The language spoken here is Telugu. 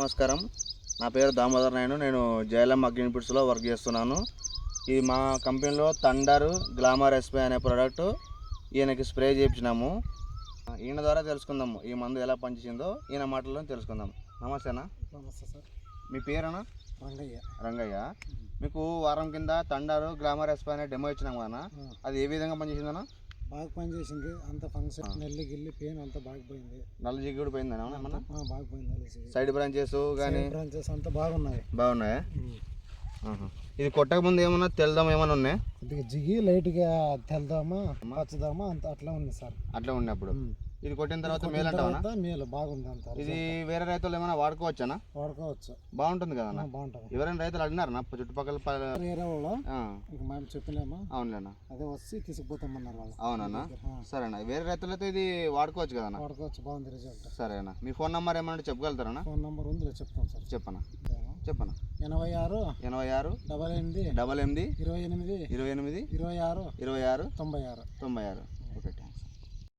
నమస్కారం. నా పేరు దామోదర్ నాయుడు. నేను జైలం అగ్నిపిట్స్లో వర్క్ చేస్తున్నాను. ఈ మా కంపెనీలో థండర్ గ్లామర్ ఎస్పీ అనే ప్రోడక్ట్ ఈయనకి స్ప్రే చేయించినాము. ఈయన ద్వారా తెలుసుకుందాము ఈ మందు ఎలా పనిచేసిందో ఈయన మాటల్లో తెలుసుకుందాం. నమస్తేనా? నమస్తే సార్. మీ పేరేనా? రంగయ్య. రంగయ్య. మీకు వారం కింద థండర్ గ్లామర్ ఎస్పీ అనే డెమో ఇచ్చినాం కదా, అది ఏ విధంగా పనిచేసిందన్నా? బాగా పనిచేసింది. అంత ఫంక్షన్ నెల్లి గిల్లి పెయిన్ అంతా బాగా పోయింది. నల్ల జిగ్గుడు పోయిందన్నా? బాగా పోయింది. సైడ్ బ్రాంచెస్ కానీ బ్రాంచెస్ అంతా బాగున్నాయా? ఇది కొట్టక ముందు ఏమన్నా తెల్దాం ఏమన్నా ఉన్నాయి? కొద్దిగా జిగి లైట్గా తెల్దామా పచ్చదామా అంత అట్లా ఉంది సార్. అట్లా ఉన్నప్పుడు ఇది కొట్టిన తర్వాత మేలు అంటావా? మేలు బాగుంది అంత. ఇది వేరే రైతులు ఏమైనా వాడుకోవచ్చా? వాడుకోవచ్చు. బాగుంటుంది కదా? బాగుంటుంది. ఎవరైనా రైతులు అడిగినారా చుట్టుపక్కల? వేరే వాళ్ళు మేము చెప్పినామా? అవునులేనా, అదే వచ్చి తీసుకుపోతామన్నారు వాళ్ళు. అవునన్నా, సరేనా. వేరే రైతులతో ఇది వాడుకోవచ్చు కదా? వాడుకోవచ్చు, బాగుంది రిజల్ట్. సరేనా. మీ ఫోన్ నెంబర్ ఏమన్నా చెప్పగలుగుతారా? ఫోన్ నెంబర్ ఉంది, చెప్తాను సార్. చెప్పనా? 86 88 88 88 28 28 26 26 96 96 96. 96.